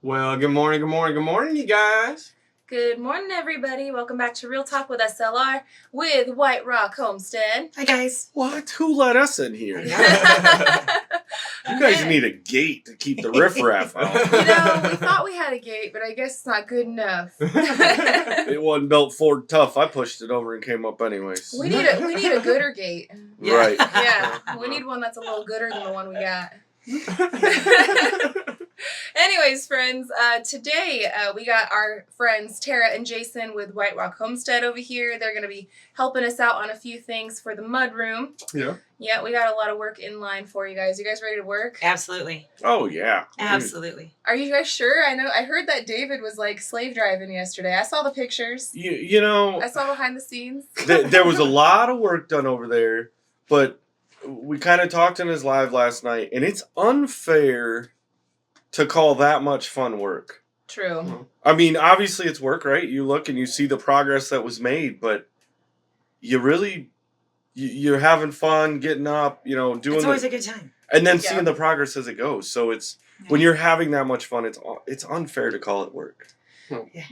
Well, good morning, you guys. Good morning, everybody. Welcome back to Real Talk with SLR with White Rock Homestead. Hi, guys. What? Who let us in here? You You guys need a gate to keep the riffraff out. we thought we had a gate, but I guess it's not good enough. It wasn't built Ford tough. I pushed it over and came up anyways. We need a gooder gate. Yeah. Right. Yeah, we need one that's a little gooder than the one we got. Anyways, friends, today we got our friends Tara and Jason with White Rock Homestead over here. They're going to be helping us out on a few things for the mudroom. Yeah. Yeah, we got a lot of work in line for you guys. You guys ready to work? Absolutely. Oh, yeah. Absolutely. Are you guys sure? I heard that David was like slave driving yesterday. I saw the pictures. You know, I saw behind the scenes. there was a lot of work done over there, but we kind of talked in his live last night, and it's unfair to call that much fun work. True. I mean, obviously it's work, right? You look and you see the progress that was made, but you're having fun, getting up, doing It's always a good time. and then seeing the progress as it goes. So it's when you're having that much fun, it's unfair to call it work.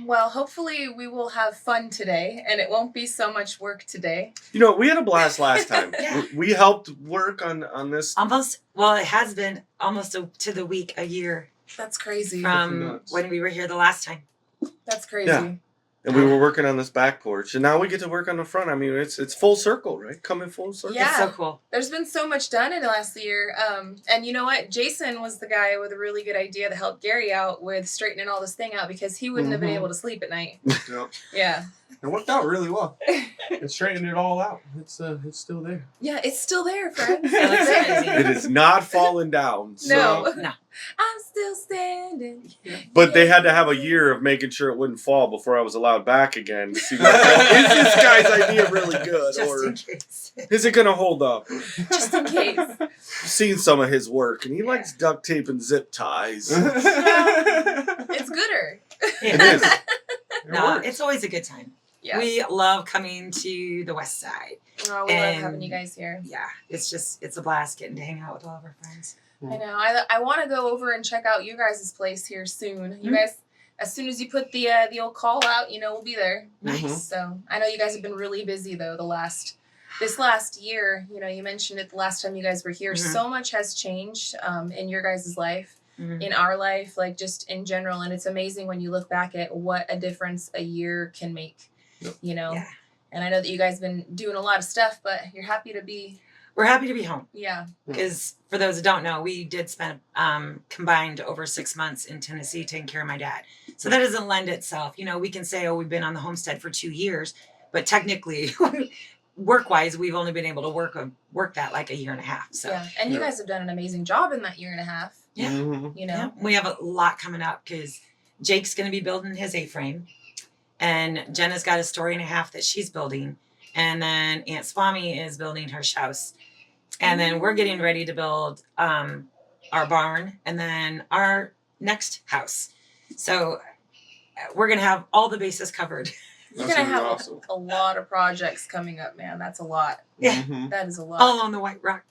Well, hopefully we will have fun today, and it won't be so much work today. We had a blast last time. Yeah. We helped work on this. It has been almost to the week, a year That's crazy. from when we were here the last time. That's crazy. Yeah. And we were working on this back porch, and now we get to work on the front. I mean, it's full circle, right? Coming full circle. Yeah. It's so cool. There's been so much done in the last year. And you know what? Jason was the guy with a really good idea that helped Gary out with straightening all this thing out because he wouldn't have been able to sleep at night. Yep. Yeah. It worked out really well. It straightened it all out. It's still there. Yeah, it's still there, friends. It looks amazing. It is not falling down. So. No. No. I'm still standing. But they had to have a year of making sure it wouldn't fall before I was allowed back again to see is this guy's idea really good, Just or in case. is it gonna hold up? Just in case. I've seen some of his work, and he likes duct tape and zip ties. It's gooder. It is. No, it's always a good time. Yeah. We love coming to the west side. Oh, we love having you guys here. Yeah, it's a blast getting to hang out with all of our friends. I know. I want to go over and check out you guys' place here soon. You guys, as soon as you put the old call out, we'll be there. Nice. So I know you guys have been really busy though. This last year, you mentioned it the last time you guys were here. So much has changed in your guys' life, in our life, like just in general, and it's amazing when you look back at what a difference a year can make. Yeah. And I know that you guys have been doing a lot of stuff, but you're happy to be. We're happy to be home. Yeah. Because for those that don't know, we did spend combined over 6 months in Tennessee taking care of my dad. So that doesn't lend itself. We can say, we've been on the homestead for 2 years, but technically, work-wise, we've only been able to work that like a year and a half. So yeah. And you guys have done an amazing job in that year and a half. yeah. Yeah. We have a lot coming up because Jake's going to be building his A-frame, and Jenna's got a story and a half that she's building, and then Aunt Swami is building her house. And then we're getting ready to build our barn and then our next house. So we're going to have all the bases covered. You're going to have a lot of projects coming up, man. That's a lot. Yeah. That is a lot. All on the White Rock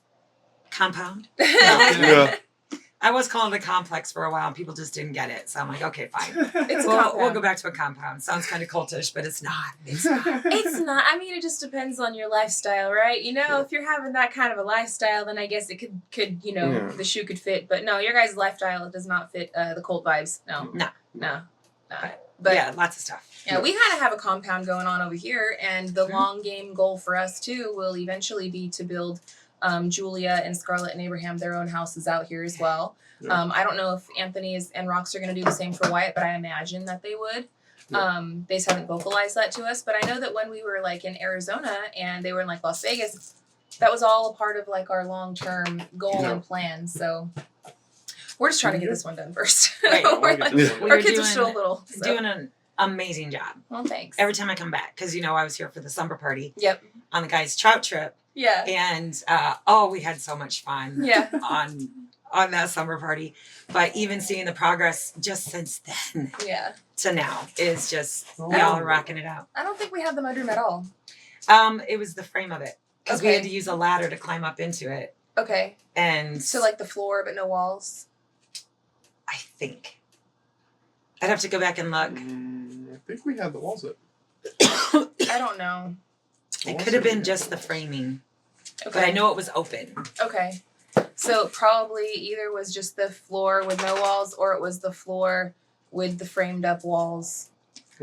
compound. Yeah. I was calling it a complex for a while and people just didn't get it. So I'm like, okay, fine. We'll go back to a compound. Sounds kind of cultish, but it's not. It's not. I mean, it just depends on your lifestyle, right? If you're having that kind of a lifestyle, then I guess it could the shoe could fit. But no, your guys' lifestyle does not fit the cult vibes. No. But yeah, lots of stuff. Yeah, we kind of have a compound going on over here. And the long game goal for us, too, will eventually be to build Julia and Scarlett and Abraham their own houses out here as well. I don't know if Anthony and Rox are going to do the same for Wyatt, but I imagine that they would. They just haven't vocalized that to us, but I know that when we were like in Arizona and they were in like Las Vegas, that was all a part of like our long-term goal and plan. So we're just trying to get this one done first. Right. Our kids are still little. So. Doing an amazing job. Well, thanks. Every time I come back, because I was here for the summer party. Yep. On the guys' trout trip. Yeah. And we had so much fun. Yeah. On that summer party, but even seeing the progress just since then. Yeah. To now is just y'all are rocking it out. I don't think we have the mudroom at all. It was the frame of it because we had to use a ladder to climb up into it. Okay. And so like the floor, but no walls. I think. I'd have to go back and look. I think we had the walls up. I don't know. It could have been just the framing, Okay. but I know it was open. Okay. So probably either was just the floor with no walls, or it was the floor with the framed up walls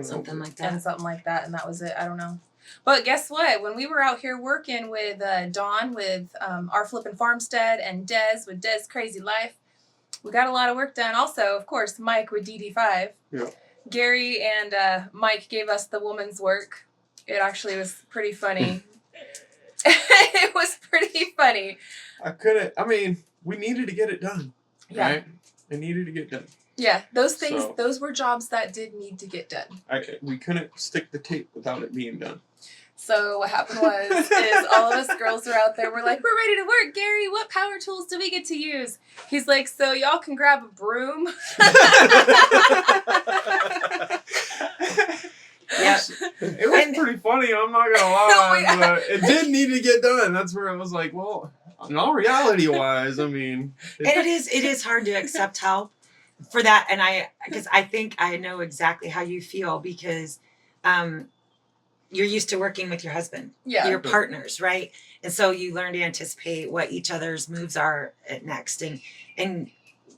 Something like and that. something like that, and that was it. I don't know. But guess what? When we were out here working with Dawn with our Flippin' Farmstead and Des with Des Crazy Life, we got a lot of work done. Also, of course, Mike with DD5. Yeah. Gary and Mike gave us the woman's work. It actually was pretty funny. It was pretty funny. We needed to get it done. Yeah. Right? It needed to get done. Yeah, those things, So- those were jobs that did need to get done. We couldn't stick the tape without it being done. So what happened was, is all of us girls were out there. We're like, we're ready to work, Gary. What power tools do we get to use? He's like, so y'all can grab a broom. Yeah. It was pretty funny, I'm not gonna lie, Yeah. but it did need to get done. That's where I was like, well, in all reality wise, I mean, And it is hard to accept help for that. And because I think I know exactly how you feel, because you're used to working with your husband, Yeah. your partners, right? And so you learn to anticipate what each other's moves are at next. And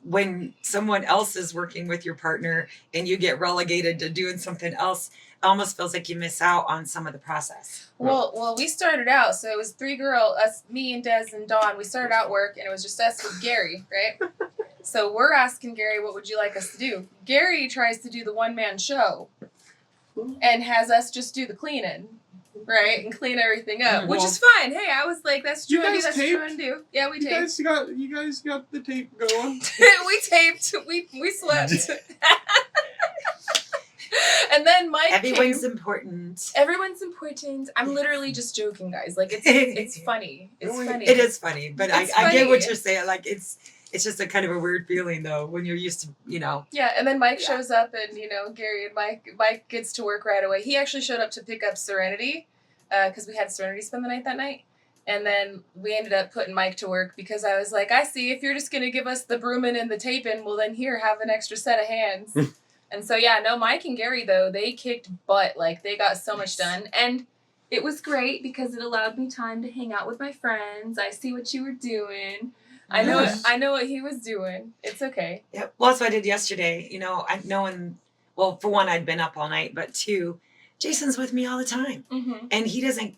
when someone else is working with your partner and you get relegated to doing something else, it almost feels like you miss out on some of the process. Well, we started out, so it was 3 girls, us, me and Des and Dawn. We started out work, and it was just us with Gary, right? So we're asking Gary, what would you like us to do? Gary tries to do the one-man show and has us just do the cleaning, right? And clean everything up, Yeah, which well- is fine. Hey, I was like, that's You true. guys That's taped? true and do. Yeah, we you taped. guys got the tape going. We taped. We slept. And then Mike Everyone's came. important. Everyone's important. I'm literally just joking, guys. Like it's funny. It's Really? funny. It is funny, but It's I get what funny. you're saying. Like it's just a kind of a weird feeling though when you're used to, Yeah, and then Mike Yeah. shows up, and Gary and Mike gets to work right away. He actually showed up to pick up Serenity, because we had Serenity spend the night that night, and then we ended up putting Mike to work because I was like, I see, if you're just gonna give us the brooming and the taping, well then here, have an extra set of hands. And so yeah, no, Mike and Gary though, they kicked butt. Like they got so much done, and it was great because it allowed me time to hang out with my friends. I see what you were doing. I know what he was doing. It's okay. yeah. Well, that's what I did yesterday. Well, for one, I'd been up all night, but 2, Jason's with me all the time, Mm-hmm. and he doesn't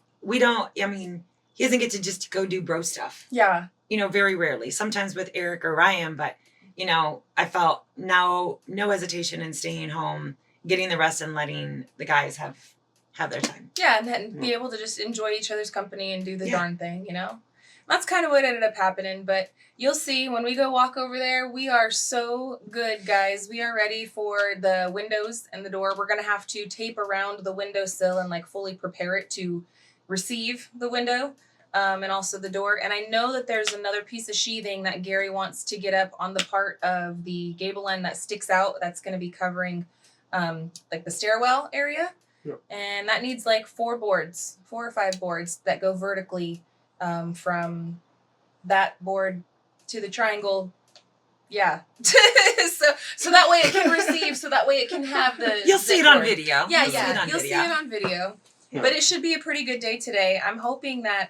get to just go do bro stuff. Yeah. Very rarely. Sometimes with Eric or Ryan, but I felt no hesitation in staying home, getting the rest, and letting the guys have their time. Yeah, and then be able to just enjoy each other's company and do the Yeah. darn thing, That's kind of what ended up happening, but you'll see when we go walk over there, we are so good, guys. We are ready for the windows and the door. We're going to have to tape around the windowsill and fully prepare it to receive the window, and also the door. And I know that there's another piece of sheathing that Gary wants to get up on the part of the gable end that sticks out. That's going to be covering the stairwell area. Yep. And that needs 4 or 5 boards that go vertically from that board to the triangle. Yeah. so that way it can receive, so that way it can have the You'll see zip it on cord. video. Yeah, You'll see it on You'll video. see it on video. Yeah. But it should be a pretty good day today. I'm hoping that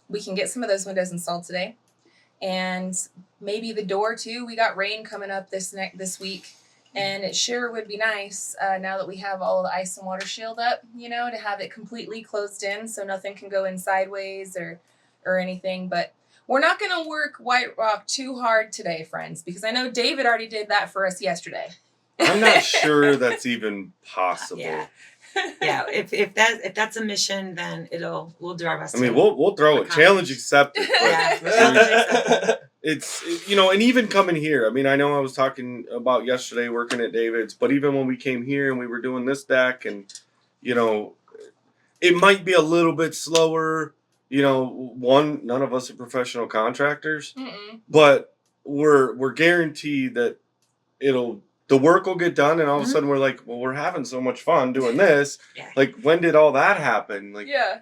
we can get some of those windows installed today. And maybe the door too. We got rain coming up this week. And it sure would be nice, now that we have all of the ice and water shield up, to have it completely closed in so nothing can go in sideways or anything. But we're not going to work White Rock too hard today, friends, because I know David already did that for us yesterday. I'm not sure that's even possible. Yeah. Yeah, if that's a mission, then we'll do our best. I mean, we'll throw it. Challenge accepted. but Yeah. it's and even coming here. I mean, I know I was talking about yesterday working at David's, but even when we came here and we were doing this deck, and it might be a little bit slower. None of us are professional contractors, Mm-mm. but we're guaranteed that the work will get done, and all of a sudden we're like, well, we're having so much fun doing this. Yeah. When did all that happen? Yeah.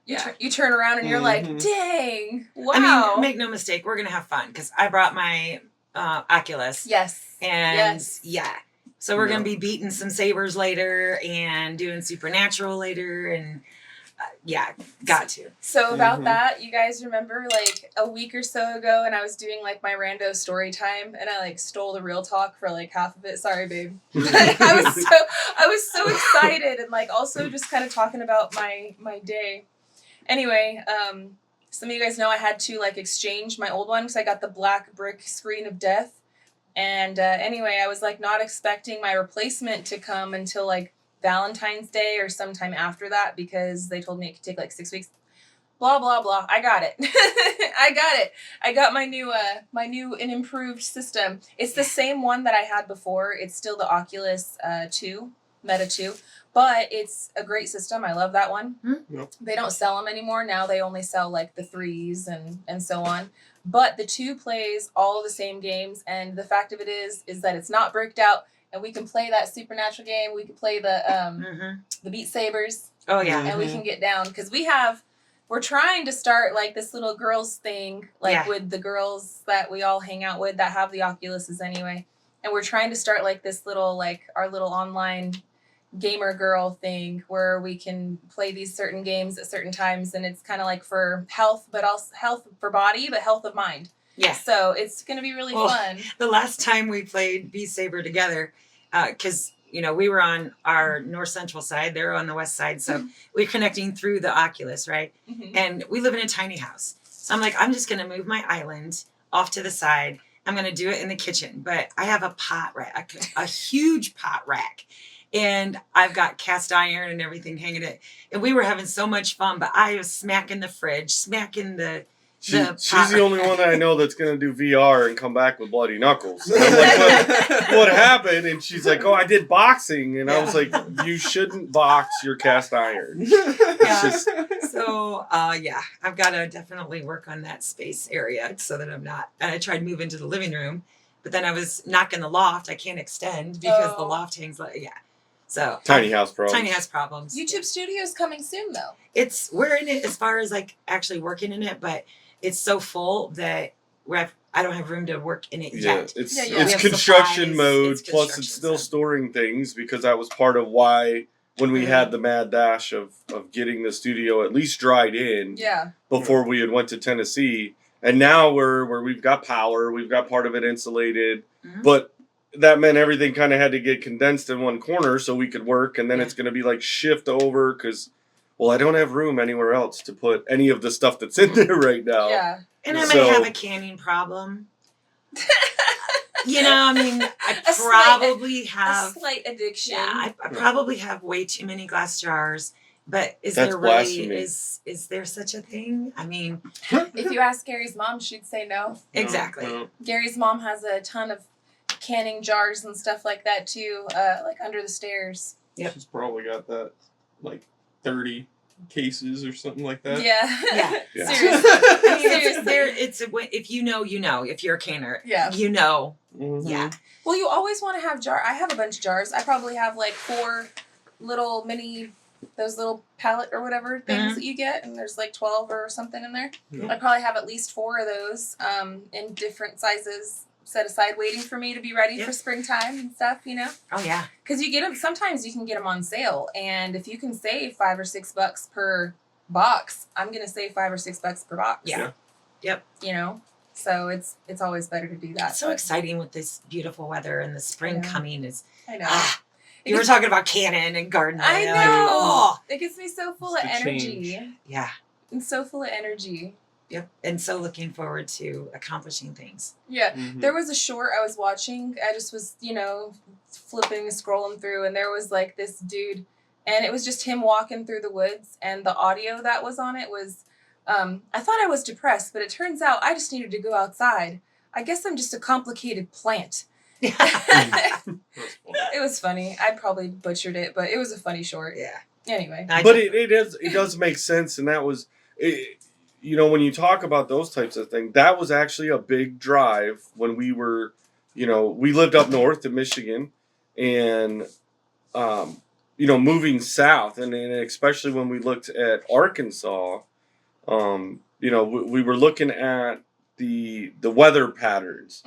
Yeah. You turn around and you're like, Mhm. dang, wow. I mean, make no mistake, we're gonna have fun because I brought my Oculus. Yes. And Yes. yeah, So we're going No. to be beating some sabers later and doing supernatural later. And yeah, got to. So about Mhm. that, you guys remember like a week or so ago, and I was doing like my rando story time, and I like stole the real talk for like half of it. Sorry, babe. I was so excited, and like also just kind of talking about my day. Anyway, some of you guys know I had to like exchange my old one because I got the black brick screen of death. And anyway, I was like not expecting my replacement to come until like Valentine's Day or sometime after that because they told me it could take like 6 weeks. Blah blah blah. I got it. I got it. I got my new and improved system. It's the same one that I had before. It's still the Oculus 2, Meta 2, but it's a great system. I love that one. Yep. They don't sell them anymore. Now they only sell like the 3s and so on. But the 2 plays all the same games, and the fact of it is that it's not bricked out, and we can play that supernatural game. We can play the Beat Sabers, Oh, yeah. and we can get down because we're trying to start like this little girls thing, like with the girls that we all hang out with that have the Oculuses anyway, and we're trying to start like this little like our little online gamer girl thing where we can play these certain games at certain times, and it's kind of like for health, but also health for body, but health of mind. Yeah. So it's going to be really fun. The last time we played Beat Saber together, because, you know, we were on our north central side, they're on the west side. So we're connecting through the Oculus, right? Mm-hmm. And we live in a tiny house. So I'm like, I'm just going to move my island off to the side. I'm going to do it in the kitchen. But I have a pot rack, a huge pot rack. And I've got cast iron and everything hanging it. And we were having so much fun. But I was smacking the fridge, smacking the She's the only one that I know that's going to do VR and come back with bloody knuckles. And I'm like, what happened? And she's like, oh, I did boxing. And I was like, you shouldn't box your cast iron. Yeah. So, yeah, I've got to definitely work on that space area so that I'm not. And I tried moving to the living room, but then I was knocking the loft. I can't extend because the loft hangs like, yeah. So Tiny house problems. Tiny house problems. YouTube Studio's coming soon, though. We're in it as far as like actually working in it, but it's so full that I don't have room to work in it yet. It's construction mode, plus it's still storing things because that was part of why when we had the mad dash of getting the studio at least dried in before we had went to Tennessee. And now we're where we've got power, we've got part of it insulated, but that meant everything kind of had to get condensed in one corner so we could work, and then it's going to be like shift over because, well, I don't have room anywhere else to put any of the stuff that's in there right now. Yeah. And I might have a canning problem. You know, I mean, I probably have a slight addiction. Yeah, I probably have way too many glass jars. But is That's there really blasphemy. is there such a thing? I mean, if you ask Gary's mom, she'd say no. Exactly. No. Gary's mom has a ton of canning jars and stuff like that too, like under the stairs. Yep. She's probably got that like 30 cases or something like that. Yeah. Seriously. I mean, if you know, if you're a canner, you know. Mm-hmm. Yeah. Well, you always want to have I have a bunch of jars. I probably have like 4 little mini, those little pallet or whatever things that you get, and there's like 12 or something in there. Yeah. I probably have at least 4 of those in different sizes set aside waiting for me to be ready for springtime and stuff, you know? Oh, yeah. Because you get them, sometimes you can get them on sale, and if you can save $5 or $6 per box, I'm going to save $5 or $6 per box. Yeah. Yep. You know? So it's always better to do that. It's so exciting with this beautiful weather and the spring coming is. I know. You were talking about canning and gardening. I know. Oh. It gets me so full of energy. Change. Yeah. And so full of energy. Yep. And so looking forward to accomplishing things. Yeah. Mm-hmm. There was a short I was watching. I just was, flipping, scrolling through, and there was like this dude, and it was just him walking through the woods, and the audio that was on it was, I thought I was depressed, but it turns out I just needed to go outside. I guess I'm just a complicated plant. It was funny. I probably butchered it, but it was a funny short. Yeah. Anyway. But it does make sense, and that was, when you talk about those types of things, that was actually a big drive when we were, we lived up north in Michigan, and, moving south, and especially when we looked at Arkansas, we were looking at the weather patterns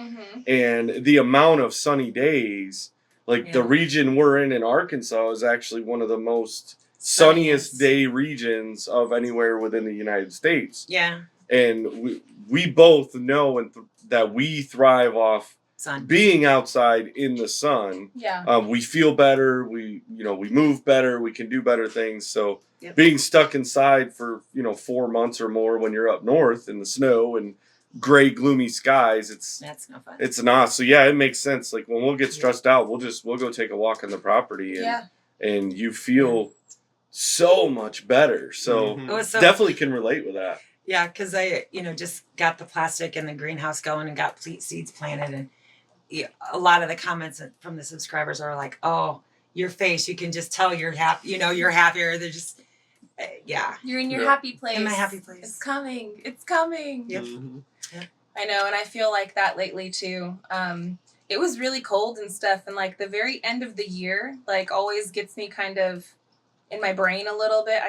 and the amount of sunny days Like the region we're in Arkansas is actually one of the most sunniest day regions of anywhere within the United States. Yeah. And we both know that we thrive off being outside in the sun. Yeah. We feel better. We move better. We can do better things. So being stuck inside for 4 months or more when you're up north in the snow and gray, gloomy skies, that's no fun. It's not. So yeah, it makes sense. Like when we'll get stressed out, we'll go take a walk on the property and you feel so much better. So definitely can relate with that. Yeah, because I just got the plastic and the greenhouse going and got seeds planted, and a lot of the comments from the subscribers are like, "Oh, your face, you can just tell you're happy. You're happier." They're just, you're in your happy place. In my happy place. It's coming. It's coming. Yep. Yep. I know, and I feel like that lately too. It was really cold and stuff, and like the very end of the year, like always gets me kind of in my brain a little bit.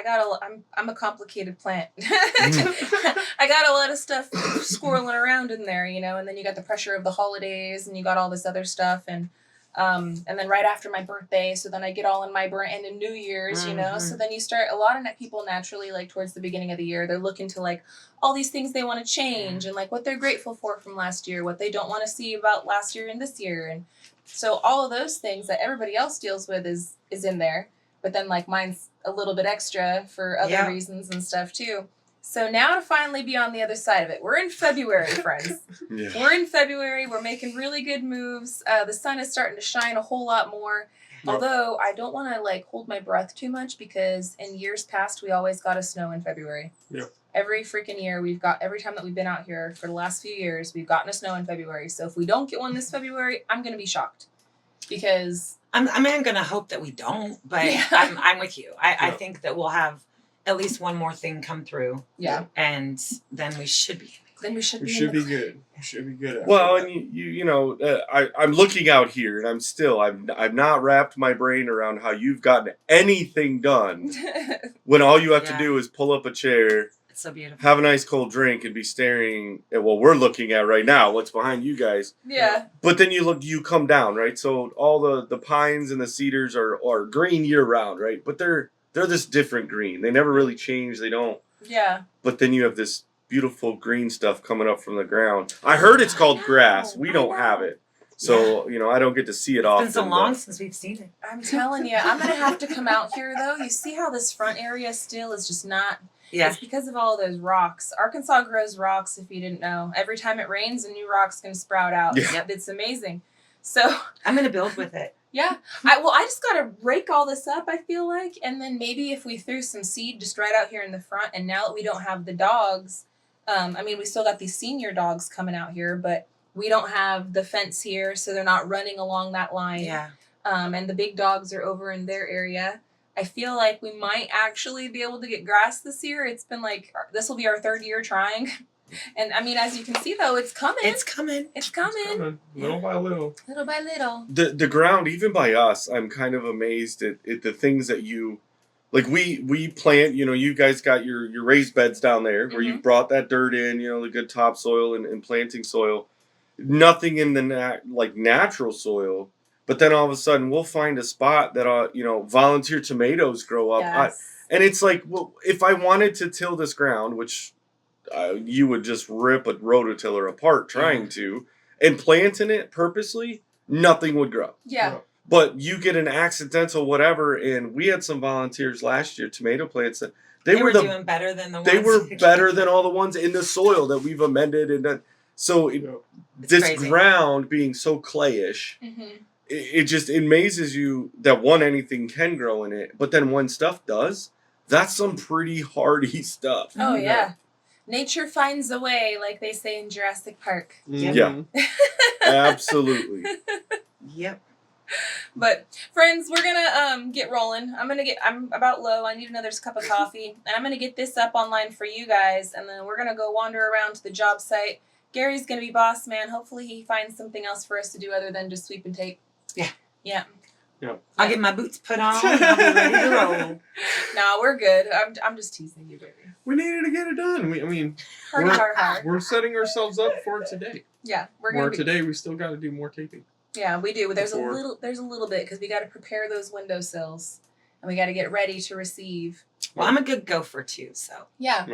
I'm a complicated plant. I got a lot of stuff swirling around in there, and then you got the pressure of the holidays and you got all this other stuff, and then right after my birthday, so then I get all in my brain, and New Year's, so then you start, a lot of people naturally, like towards the beginning of the year, they're looking to like all these things they want to change and like what they're grateful for from last year, what they don't want to see about last year and this year. And so all of those things that everybody else deals with is in there. But then, like, mine's a little bit extra for other reasons and stuff, too. So now to finally be on the other side of it. We're in February, friends. We're in February. We're making really good moves. The sun is starting to shine a whole lot more. Although, I don't want to, like, hold my breath too much because in years past, we always got a snow in February. Every freaking year, every time that we've been out here for the last few years, we've gotten a snow in February. So if we don't get one this February, I'm going to be shocked. Because I'm going to hope that we don't, but I'm with you. I think that we'll have at least one more thing come through. Yeah. And then we should be. We should be good. We should be good. Well, and I'm looking out here, and I've not wrapped my brain around how you've gotten anything done when all you have to do is pull up a chair. It's so beautiful. Have a nice cold drink and be staring at what we're looking at right now, what's behind you guys. Yeah. But then you come down, right? So all the pines and the cedars are green year round, right? But they're this different green. They never really change. They don't. Yeah. But then you have this beautiful green stuff coming up from the ground. I heard it's called grass. We don't have it. So, I don't get to see it often. It's been so long since we've seen it. I'm telling you, I'm going to have to come out here, though. You see how this front area still is just not... Yeah. It's because of all those rocks. Arkansas grows rocks, if you didn't know. Every time it rains, a new rock's going to sprout out. Yeah. It's amazing. So... I'm going to build with it. Yeah. I just got to rake all this up, I feel like. And then maybe if we threw some seed just right out here in the front, and now that we don't have the dogs... we still got these senior dogs coming out here, but we don't have the fence here, so they're not running along that line. Yeah. And the big dogs are over in their area. I feel like we might actually be able to get grass this year. It's been this will be our third year trying. And as you can see, though, it's coming. It's coming. It's coming. Little by little. Little by little. The ground, even by us, I'm kind of amazed at the things that you... Like we plant, you guys got your raised beds down there where you brought that dirt in, the good topsoil and planting soil. Nothing in the natural soil. But then all of a sudden we'll find a spot that, volunteer tomatoes grow up. Yes. And it's like, well, if I wanted to till this ground, which you would just rip a rototiller apart trying to, and plant in it purposely, nothing would grow. Yeah. But you get an accidental whatever, and we had some volunteers last year, tomato plants, that they were doing better than the ones. They were better than all the ones in the soil that we've amended and done. So this crazy. Ground being so clayish, it just amazes you that anything can grow in it. But then when stuff does, that's some pretty hardy stuff. Oh, yeah. Nature finds a way, like they say in Jurassic Park. Yeah. Absolutely. Yep. But friends, we're gonna get rolling. I'm about low. I need another cup of coffee, and I'm gonna get this up online for you guys, and then we're gonna go wander around to the job site. Gary's gonna be boss man. Hopefully he finds something else for us to do other than just sweep and tape. Yeah. I'll get my boots put on. I'll be ready to roll. No, we're good. I'm just teasing you, baby. We needed to get it done. Hard. We're setting ourselves up for today. Yeah, we're gonna. Today we still got to do more taping. Yeah, we do. There's Before. a little bit because we got to prepare those windowsills and we got to get ready to receive. Well, I'm a good gopher too, so. Yeah.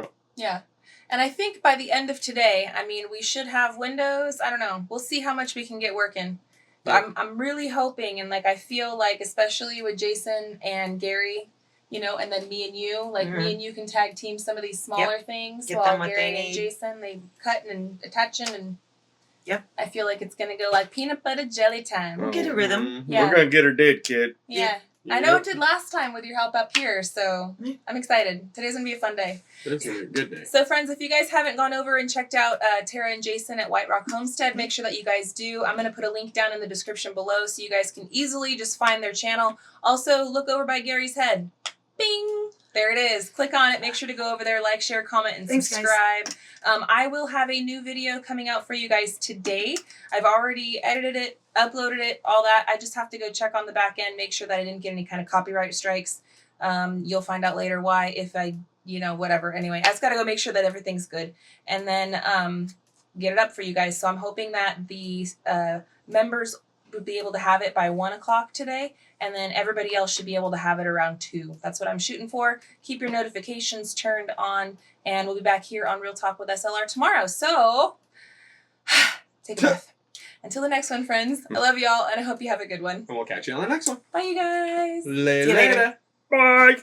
And I think by the end of today, I mean, we should have windows. I don't know. We'll see how much we can get working. But I'm really hoping, and like I feel like, especially with Jason and Gary, you know, and then me and you, like me and you can tag team some of these smaller things Get while them what Gary they and need. Jason, they cutting and attaching, and Yep. I feel like it's gonna go like peanut butter jelly time. We'll get a rhythm. Yeah. We're gonna get her did, kid. Yeah. I know it did last time with your help up here, so I'm excited. Today's gonna be a fun day. It's gonna be a good day. So friends, if you guys haven't gone over and checked out Tara and Jason at White Rock Homestead, make sure that you guys do. I'm gonna put a link down in the description below so you guys can easily just find their channel. Also, look over by Gary's head. Bing! There it is. Click on it. Make sure to go over there, like, share, comment, and subscribe. I will have a new video coming out for you guys today. I've already edited it, uploaded it, all that. I just have to go check on the back end, make sure that I didn't get any kind of copyright strikes. You'll find out later why if I, you know, whatever. Anyway, I just got to go make sure that everything's good and then get it up for you guys. So I'm hoping that the members would be able to have it by 1 o'clock today, and then everybody else should be able to have it around 2. That's what I'm shooting for. Keep your notifications turned on, and we'll be back here on Real Talk with SLR tomorrow. So, take a breath. Until the next one, friends. I love y'all, and I hope you have a good one. And we'll catch you on the next one. Bye, you guys. Later. See you later. Bye.